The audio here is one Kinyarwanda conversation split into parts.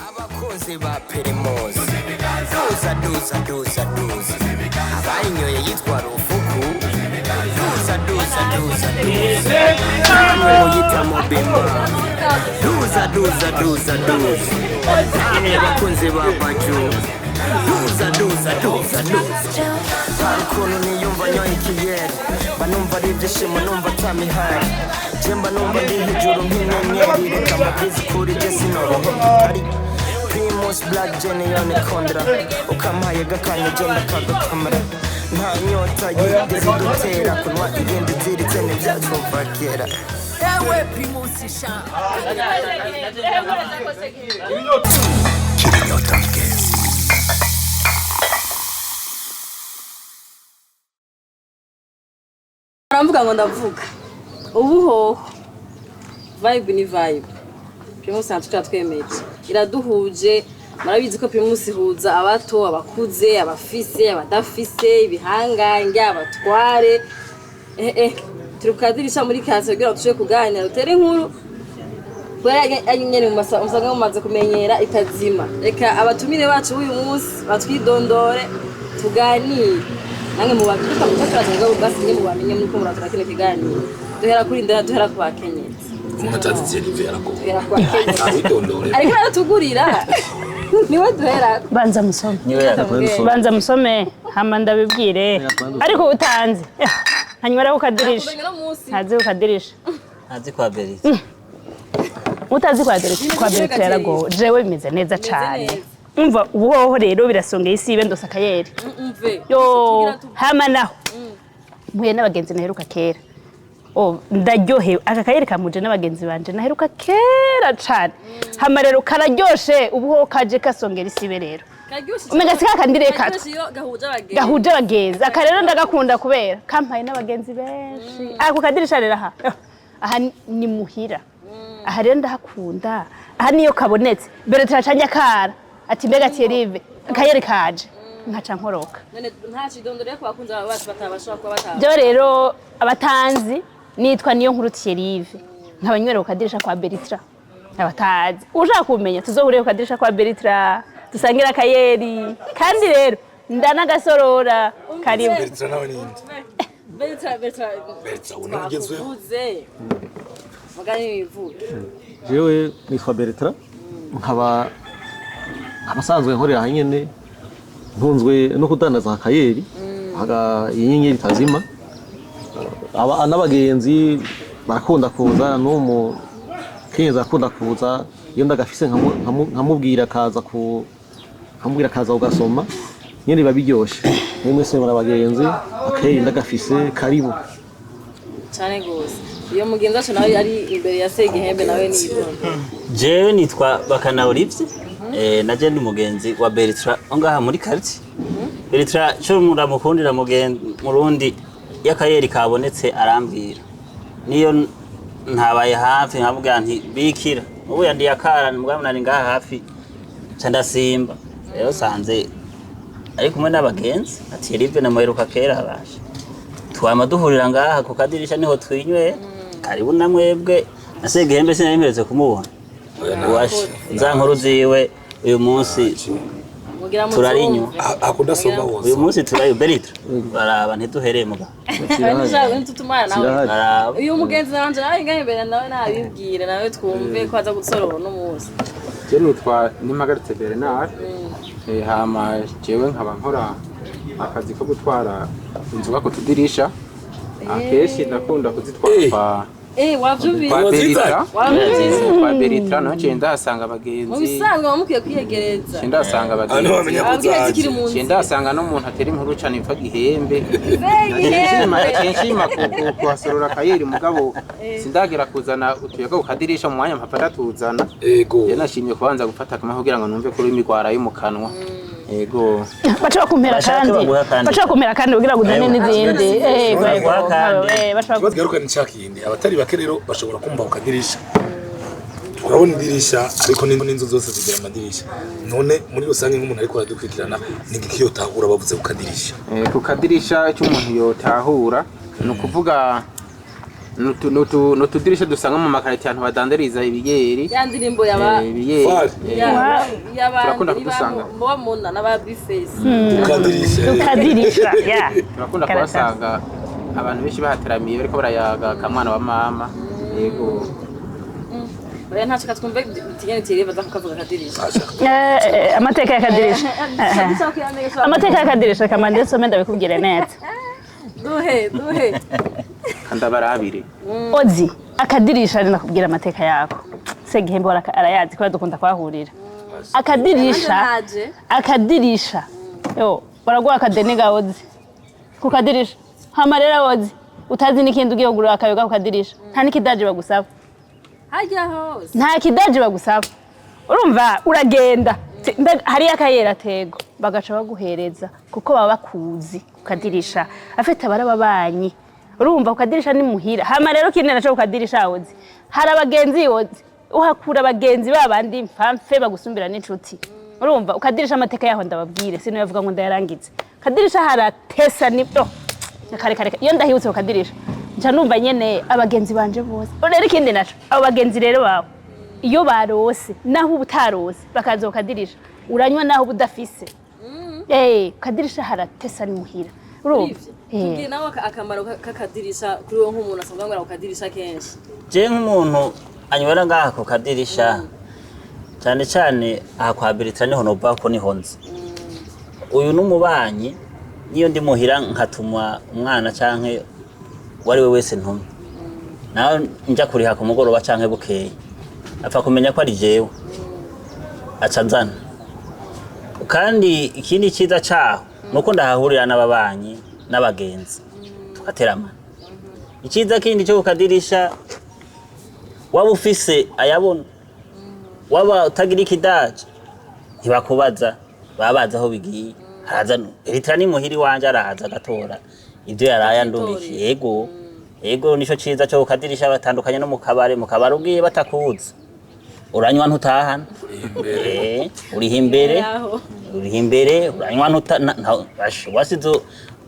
abakozi ba Primus duza abayinyoye yitwa rufuku duza muhita Vibinga duza abakunzi ba baju duza ukuntu niyumva nyoye ikiyeri banumva ari ibyishimo numva atamihari jemba numva ndi hejuru nk'inyenyeri reka amabizi kuri jye sinorohe Primus black genion kondra ukamaye gakanya genda kagakamera nta nyota yigeze dutera kunwa igenda iziritse n'ibyacumva kera ewe Primus sha Aramvuga ngo ndavuga ubuhoho vibe ni vibe Primus ntacyo twemeje iraduhuje marabizi ko Primus ihuza abato abakuze abafise abadafise ibihangange abatware Kukadirisha muri Kaze kugira tuje kuganira utere inkuru kwera nyene musanga mumaze kumenyera itazima reka abatumire bacu uyu munsi batwidondore tuganire nange mu baduka mutakaza ngo basinye mu bamenye nuko murakora kino kiganiro duhera kuri ndera duhera kwa Kenyezi umutazi Zerive yarako duhera kwa Kenyezi ariko aratugurira niwe duhera banza musome niwe yakakora banza musome hama ndabibwire ariko utanze hanyuma Kukadirisha ntazi Kukadirisha ntazi kwa Bertrand utazi kwa Bertrand yarago jewe bimeze neza cyane umva ubuhoho rero birasongeye isibe ndose akayeri yo hama naho mpuye n'abagenzi naheruka kera ndaryohewe aka kayeri kamuje n'abagenzi banje naheruka kera cyane hama rero kararyoshe ubuhoho kaje kasongera isibe rero umega sika kandireka gahuje abagenzi aka rero ndagakunda kubera kampaye n'abagenzi benshi Kukadirisha rero aha ni muhira aha rero ndahakunda aha niyo kabonetse Bertrand canja kara ati mbega Thierry akayeri kaje nkaca nkoroka none nta kidondore ko bakunze abacu batabashaka kuba bataba byo rero abatanzi nitwa niyo nkuru Thierry nkabanywera Kukadirisha kwa Bertrand abatazi ushaka kumenya tuzohureye Kukadirisha kwa Bertrand dusangira akayeri kandi rero ndanagasorora karibu Bertrand nawe ninde Bertrand unagezweho mugani bivuga jewe nitwa Bertrand nkaba abasanzwe nkorera hanyene ntunzwe no kudandaza akayeri inyenyeri tazima n'abagenzi barakunda kuza n'umu Kenyezi akunda kuza iyo ndagafise nkamubwira kaza ugasoma nyene babiryoshe mwese muri abagenzi akayeri ndagafise karibu cyane gose iyo mugenzi wacu nawe ari imbere ya Segihembe nawe niyitonda jewe nitwa Bakana Olivier naje ndi mugenzi wa Bertrand ngaha muri quartier Bertrand cyo muramukundira murundi yakayeri kabonetse arambwira niyo ntabaye hafi nkavuga nti bikira ubu yandi yakara mugabo nari ngaha hafi candasimba rero sanze ari kumwe n'abagenzi ati Rive na muheruka kera habasha twama duhurira ngaha Kukadirisha niho twinywe karibu namwebwe nasegihembe sinayimereze kumubona washe nzankuru ziwe uyu munsi turarinyo akudasoma wose uyu munsi turayo Bertrand baraba ntiduhereye muga uyu mugenzi nanje ari ngahe imbere nawe nabibwira nawe twumve ko aza gusorora no munsi je nitwa nimagaritse Bertrand hama jewe nkaba nkora akazi ko gutwara inzoga kutudirisha akeshi ndakunda kuzitwara kwa Bertrand naho ndahasanga abagenzi mu bisanzwe bamukiye kwiyegereza ndahasanga abagenzi ndahasanga no muntu atera inkuru cyane ipfa gihembe kenshi kuhasorora akayeri mugabo sindagera kuzana utuyaga Kukadirisha mu mwanya mpapara tuzana yego nashimye kubanza gufata akamaho kugira ngo numve kuri imigwara yo mu kanwa yego bacha kumera kandi kugira ngo udane n'izindi bacha n'icakindi abatari bake rero bashobora kumva Kukadirisha urabona idirisha ariko n'inzu zose zigira amadirisha none muri rusange nk'umuntu ariko aradukwikirana n'igiki yotahura bavuze Kukadirisha Kukadirisha cy'umuntu yotahura no kuvuga nutudirisha dusanga mu makaritiye abantu badandariza ibigeri ya ndirimbo yaba turakunda kudusanga mubamuna n'aba bifesi Kukadirisha ya turakunda kubasanga abantu benshi bahateramiye bariko barayaga kamwana wa mama yego oya ntacyo twumve itigene tireva kukavuga Kadirisha amateka ya Kadirisha amateka ya Kadirisha kamande so menda bikubwire neza duhe kandi abarabire Ozi akadirisha ari nakubwira amateka yako segihembo arayazi ko dukunda kwahurira akadirisha yo baragwa akadeniga Ozi kukadirisha hamarera Ozi utazi n'ikindi ugiye kugura akayoga kukadirisha nta nikidaje bagusaba hajya hose nta kidaje bagusaba urumva uragenda hari akayera tego bagaca baguhereza kuko baba bakuzi kukadirisha afite abarababanyi urumva kukadirisha ni muhira hama rero kinena cyo kukadirisha Ozi hari abagenzi Ozi uhakura abagenzi babandi mpamfe bagusumbira n'inshuti urumva ukadirisha amateka yaho ndababwire sino yavuga ngo ndayarangize kadirisha haratesa nibyo kare iyo ndahibutse kukadirisha nca numva nyene abagenzi banje bose rero ikindi naco abo bagenzi rero bawe iyo barose naho ubutarose bakaza kukadirisha uranywa naho budafise kukadirisha haratesa ni muhira Tugiye nawe akamaro kakadirisha kuri wo nk'umuntu asanzwe ngora kukadirisha kenshi je nk'umuntu anywera ngaha kukadirisha cyane aha kwa Bertrand niho noba ko nihonze uyu numubanyi niyo ndi muhira nkatumwa umwana canke wari we wese ntumwe naho njya kuriha ku mugoroba canke bukeye apfa kumenya ko ari jewe aca nzana kandi ikindi cyiza cyaho nuko ndahahurira n'ababanyi n'abagenzi tugaterama icyiza kindi cyo kukadirisha waba ufise ayabona waba utagira ikidaje ntibakubaza babaza aho bigiye haraza Bertrand ni muhiri wanje arahaza agatora ibyo yaraye ndumiki yego nico cyiza cyo kukadirisha batandukanye no mu kabare ugiye batakuza uranywa ntutahana uriha imbere uranywa wasizo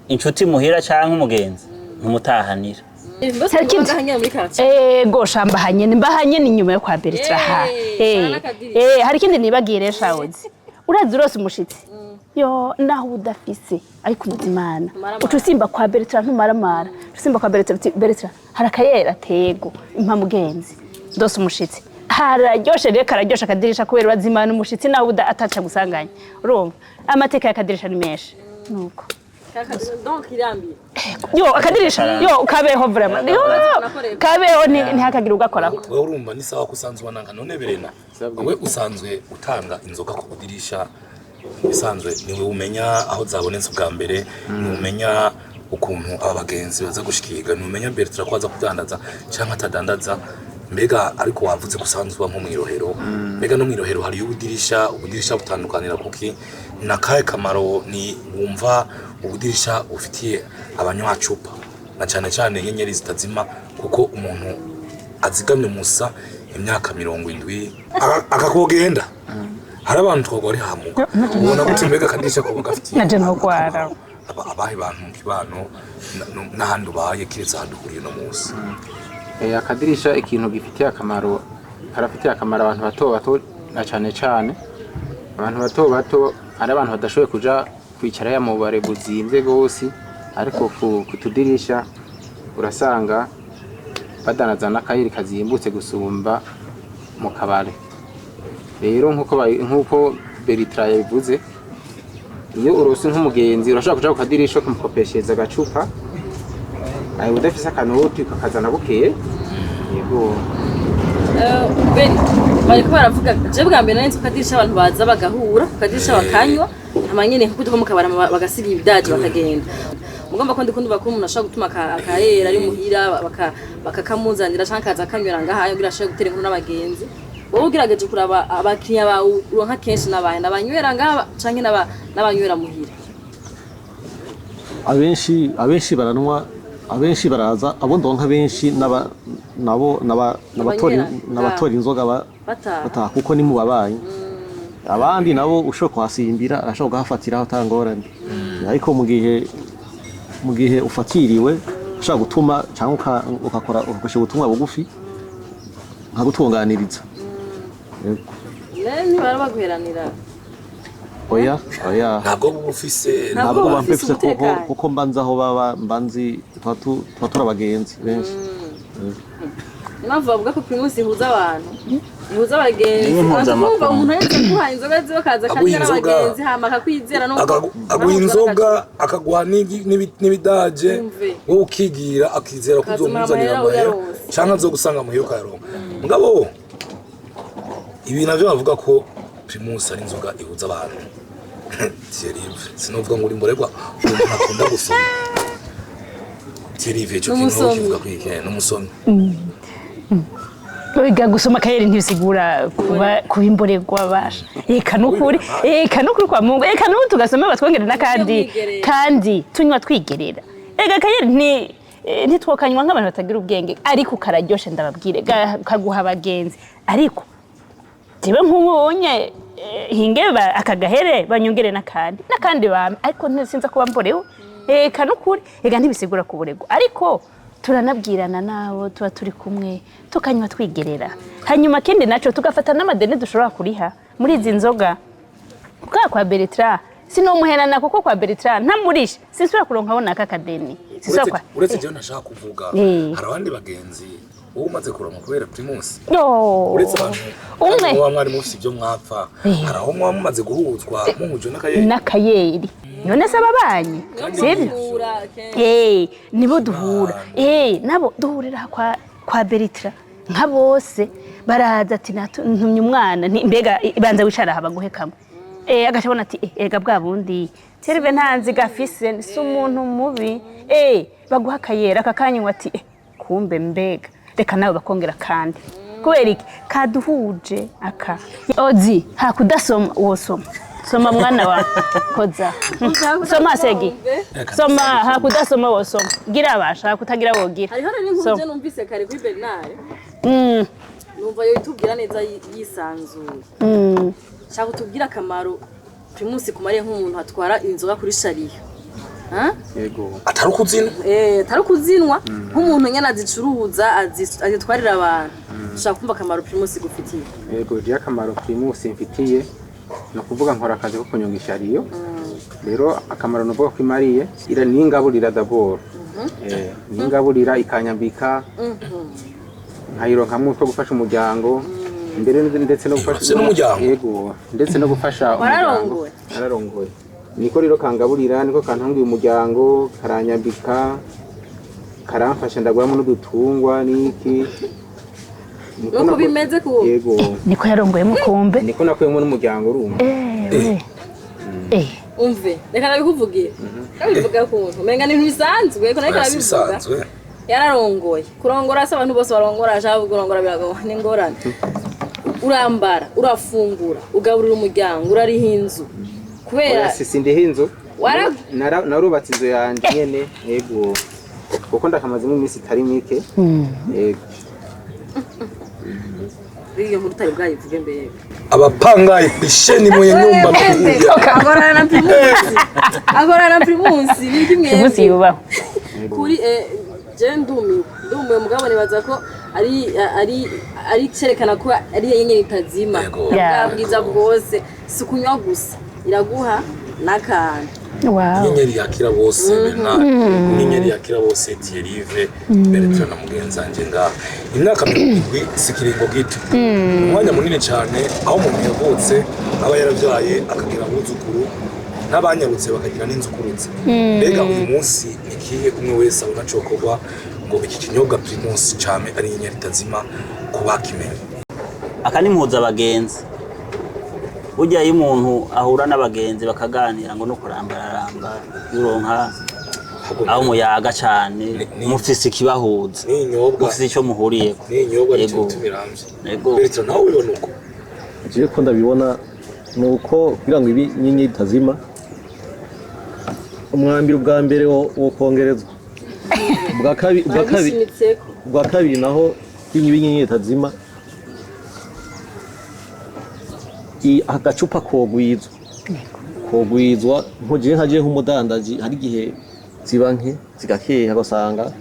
inshuti muhira canke umugenzi ntumutahanira gosha mbahanye ni nyuma yo kwa Bertrand hari kindi nibagire Ozi urazi urose umushitsi yo naho udafise ariko umuzimana utusimba kwa Bertrand ntumaramara utusimba kwa Bertrand harakayera tego impa mugenzi ndose umushitsi hararyoshe rero kararyosha akadirisha kubera urazimana umushitsi naho ataca gusanganya urumva amateka ya Kadirisha ni menshi nuko donc irambiye yo akadirisha yo kabeho vraiment yo kabeho ntihakagira ugakorako wewe urumva ni sawa kusanzwe wananga none Berena wewe usanzwe utanga inzoga ku kudirisha bisanzwe niwe umenya aho zabonetse bwa mbere ni umenya ukuntu abagenzi baza gushikiga ni umenya Bertrand kwaza kudandaza cyangwa atadandaza mbega ariko wavuze kusanzwe nko mwirohero mbega no mwirohero hari ubudirisha butandukanira kuki nakaye kamaro ni wumva ubudirisha ufitiye abanywacupa na cyane inyenyeri zitazima kuko umuntu azigamye musa imyaka 70 akakogenda hari abantu twogore hamuga ubona gute mbega kadirisha ko gafitiye naje no kwara abahe bantu mu kibano n'ahandi ubaye kiretse hadukuriye no musi akadirisha ikintu gifitiye akamaro karafitiye akamaro abantu bato na cyane abantu bato ari abantu badashoboye kuja kwicara ya mu bare buzimvye gose ariko kutudirisha urasanga badanaza n'akayeri kazimbutse gusumba mu kabare rero nkuko Bertrand yabivuze iyo urose nk'umugenzi urashaka kuja kukadirisha kumukopeshereza agacupa ayo udafise akanoti kakazana bukeye yego bariko baravuga je bwa mbere nari kukadirisha abantu baza bagahura kukadirisha bakanywa amanyene kuko mukabara bagasiga ibidaje bakagenda mugomba ko ndikunda bakuru umuntu ashaka gutuma akayera ari muhira bakakamuzanira canke kaza kanywera ngahayo kugira ashaka gutera inkuru n'abagenzi wowe ugerageje kuraba abakiriya bawe uronka kenshi n'abanywera ngaha canke n'abanywera muhira abenshi baranwa abenshi baraza abo ndonka benshi n'abatora inzoga bataha kuko ni mu babanyi abandi nabo ushobora kuhasimbira arashobora kuhafatira atangorane ariko mu gihe ufatiriwe ushaka gutuma cyangwa ukakora ugakoresha ubutumwa bugufi nka gutunganiriza ntibara baguheranira oya ntabwo bufise ntabwo bamfise kuko mbanza aho baba mbanzi twatura abagenzi benshi impamvu bavuga ko Primus ihuza abantu ihuza abagenzi kumva umuntu yese kuha inzoga ziwe kaza kandi n'abagenzi hama akakwizera no aguha inzoga akaguha n'ibidaje wowe ukigira akizera kuzomuzanira amahera cyangwa zo gusanga muhira ukayaronka mugabo ibi navyo bavuga ko Primus ari inzoga ihuza abantu sinovuga ngo uri mboregwa umuntu akunda gusoma Thierry cyo kivuga kwike n'umusomyi Oiga gusoma akayeri ntibisigura kuba imboregwa basha eka nukuri kwa Mungu eka nubu tugasoma batwongera kandi tunywa twigerera ega akayeri ntitwokanywa nk'abantu batagira ubwenge ariko kararyoshe ndababwire kaguha abagenzi ariko jewe nk'ubonye hingeba akagahere banyongere n'akandi bame ariko ntisinza kuba mborewe eka nukuri ega ntibisigura kuburegwa ariko turanabwirana nabo tuba turi kumwe tukanywa twigerera hanyuma kindi naco tugafata n'amadeni dushobora kuriha muri izi nzoga kwa Bertrand sinomuherana kuko kwa Bertrand ntamurisha sinsubira kuronka bona akakadeni uretse je nashaka kuvuga hari abandi bagenzi uwo umaze kuronka kubera Primus uretse abantu umwe mwari mufite ibyo mwapfa hari aho mumaze guhuzwa mumujo n'akayeri none se ababanyi sibyo nibo duhura nabo duhurira kwa Bertrand nka bose baraza ati ntumye umwana mbega banza wicara habaguhe kamwe agacabona ati ega bwa bundi tereve ntanzi gafise si umuntu mubi baguha akayera akakanywa ati kumbe mbega reka nawe bakongera kandi kubera iki kaduhuje aka ozi hakudasoma wosoma soma mwana wa koza soma segi soma hakudasoma wosoma gira abasha kutagira wogira hariho n'inkuru je numvise kare kuri Bertrand numva yo itubwira neza yisanzuye shaka tubwira akamaro Primus kumariye nk'umuntu atwara inzoga kuri shariyo yego atari kuzinwa nk'umuntu nyana azicuruza azitwarira abantu ushaka kumva akamaro Primus gufitiye yego je akamaro Primus mfitiye no kuvuga nkora akazi ko kunyonga ishariyo rero akamaro no vuga ko imariye ira ningaburira d'abord ningaburira ikanyambika nkayironka mutwe gufasha umuryango mbere ndetse no gufasha umuryango yego ndetse no gufasha umuryango ararongoye niko rero kangaburira niko kantangiye umuryango karanyambika karamfasha ndaguramo n'udutungwa niki nuko bimeze ku yego niko yarongoye mukumbe niko nakuyemo n'umuryango urumva umve reka nabikuvugira kabivuga kuntu menga ni bisanzwe ko nariko nabivuga yararongoye kurongora se abantu bose barongora ashaka kurongora birago ni ngorane urambara urafungura ugaburira umuryango urariha inzu kubera sindi hinzo narubatse inzu yanje nyene yego kuko ndakamazemo iminsi itari mike yego biyo mutari bwayivuge mbere abapangaye kwisheni mu nyumba agora na Primus biri Primus yubaho kuri je ndumiwe mugabo nibaza ko ari cerekana ko ari yenye itazima bwiza bwose sukunywa gusa iraguha nakandi inyenyeri yakira bose inyenyeri yakira bose Thierry Bertrand na mugenzi wanje ngaha imyaka 7 sikiringo gito umwanya munini cyane aho umuntu yavutse aba yaravyaye akagira abuzukuru n'abanyarutse bakagira n'inzukurutse mbega uyu munsi ikihe umwe wese abona cokorwa ngo iki kinyobwa Primus cyane ari inyenyeri itazima kubakimenye akanimuza abagenzi burya iyo umuntu ahura n'abagenzi bakaganira ngo no kurambararamba yuronka aho muyaga cyane mufise ikibahuza mufise icyo muhuriyeko yego Bertrand nawe ubona uko je ko ndabibona nuko kugira ngo ibi nyenye itazima umwambiro bwa mbere wo kongerezwa bwa kabiri naho ibi nyenye itazima agacupa kogwizwa nkuje nkaje nk'umudandaji hari gihe ziba nke zigakeha ugasanga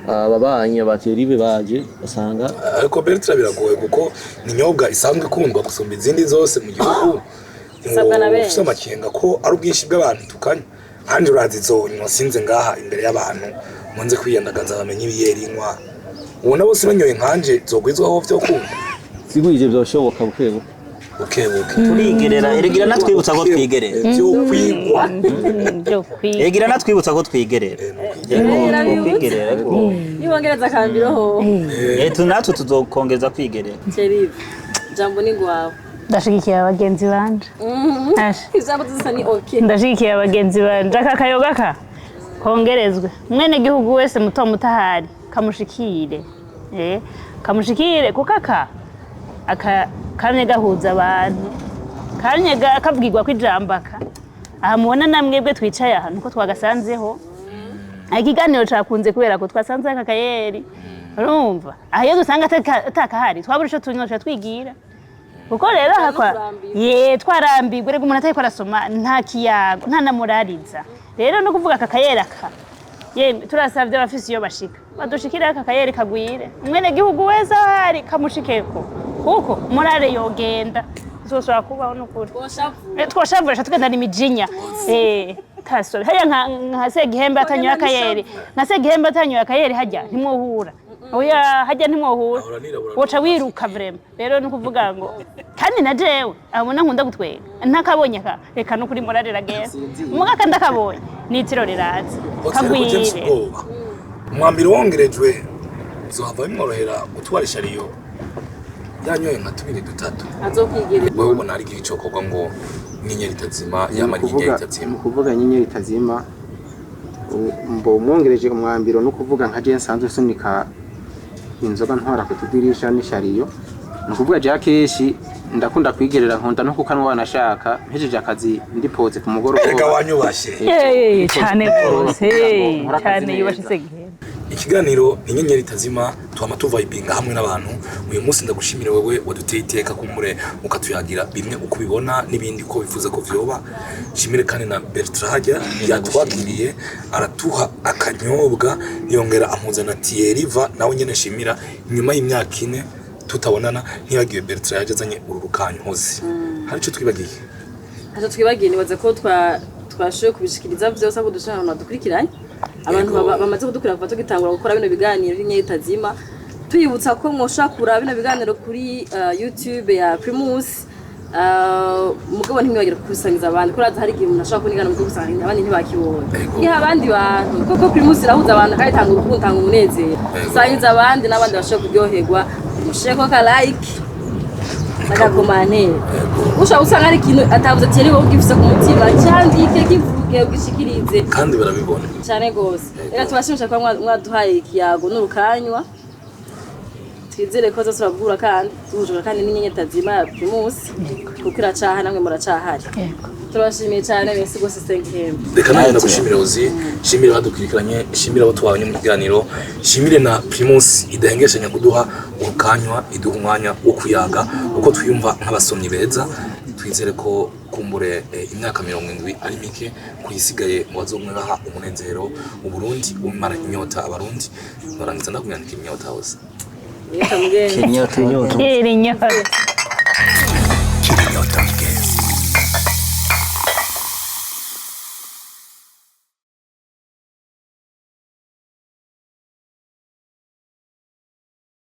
ababanyi abateri baje basanga ariko Bertrand biragoye kuko ni inyobwa isanzwe ikundwa gusumba izindi zose mu gihugu ufite amakenga ko ari ubwinshi bw'abantu tukanya kandi urazizonywa sinze ngaha imbere y'abantu munze kwiyandagaza bamenye ibiyerinywa ubona bose banyoye nkanje zogwizwaho byo kumva sigwije byoshoboka bukebuke turigerera eregira natwibutsa ko twigerera byo kwigwa eregira natwibutsa ko twigerera kwigerera nibongereza kambiro natwe tuzokongeza kwigerera Cherive jambo ni gwawe ndashigikiye abagenzi banje izabo zisa ni okay ndashigikiye abagenzi banje akayogaka kongerezwe mwene gihugu wese muto mutahari kamushikire kamushikire kukaka kamye gahuza abantu kamye kavugirwa kwijambaka aha mubona namwebwe twicaye aha nuko twagasanzeho ikiganiro cakunze kubera ko twasanze akayeri urumva aha iyo dusanga atakahari twabura ico tunyosha twigira kuko rero hakwa twarambirwe rego umuntu atari arasoma nta kiyago nta namurariza rero no kuvuga akayeri aka yemwe turasavye abafisi iyo bashika badushikira akayeri kagwire mwene gihugu wese ahari kamushikeko kuko morale yogenda tuzoshobora kubaho n'ukuri twoshavurisha tugenda n'imijinya kasore haya nka Segihembe atanyoye akayeri nka Segihembe atanyoye akayeri hajya ntimwohura oya hajya ntimwohura woca wiruka vraiment rero no kuvuga ngo kandi na jewe abona nkunda gutwega ntakabonye ka reka no kuri morale ragenda mugaka ndakabonye nitiro riraza kagwire umwambiro wongerejwe zohava bimworohera gutwarisha riyo yanyoye nka 2-3 azokwigira wewe ubona ari igihe cyokorwa ngo n'inyenyeri itazima yamara inyenyeri itazima kuvuga inyenyeri itazima mbo umwongereje umwambiro no kuvuga nka je nsanzwe sunika inzoga ntwara kutudirisha n'ishariyo nukuvuga je akeshi ndakunda kwigerera nkunda no kukanwa wanashaka mpejeje akazi ndipoze ku mugoroba ega wanyubashe cyane rwose cyane yubashe Segihembe ikiganiro inyenyeri itazima twama Vibinga hamwe n'abantu uyu munsi ndagushimira wewe waduteye iteka kumure ukatuyagira bimwe uko bibona nibindi ko bifuza ko vyoba shimire kandi na Bertrand yatwakiriye aratuha akanyobwa yongera ampuzana tiyeriva nawe nyene shimira nyuma y'imyaka 4 tutabonana ntibagiye Bertrand yajazanye uru rukanyozi hari cyo twibagiye nibaza ko twashoye kubishikiriza byose ko dushaka dukurikiranye abantu bamaze kudukurira kuva tugitangura gukora bino biganiro by'inyenyeri itazima tuyibutsa ko mwoshaka kuraba bino biganiro kuri YouTube ya Primus mugabo ntimwibagira kusangiza abantu ko hari igihe umuntu ashaka kunigana mu gusangiza abandi ntibakibona iyo abandi bantu koko Primus irahuza abantu kandi tanga urukundo tanga umunezero sangiza abandi n'abandi bashaka kuryoherwa musheko ka like nagakomane ushaka usanga ari ikintu atavuze ati rero ugifise ku mutima cyandike kivuge ugishikirize kandi barabibona cyane gose reka tubashimisha kwa mwaduhaye ikiyago n'urukanywa twizere ko tuzabura kandi tujura kandi n'inyenyeri itazima ya Primus kuko iracaha namwe muracahari turashimiye cyane bese gose Segihembe reka nawe ndagushimira uzi shimira badukurikiranye shimira abo twabanye mu kiganiro shimire na Primus idahengeshanya kuduha urukanywa iduha umwanya wo kuyaga uko twiyumva nk'abasomyi beza twizere ko kumbure imyaka 70 ari mike kuyisigaye mu bazomwe baha umunezero u Burundi umara inyota abarundi barangiza ndakumyandika inyota hose Kinyota. Kinyota.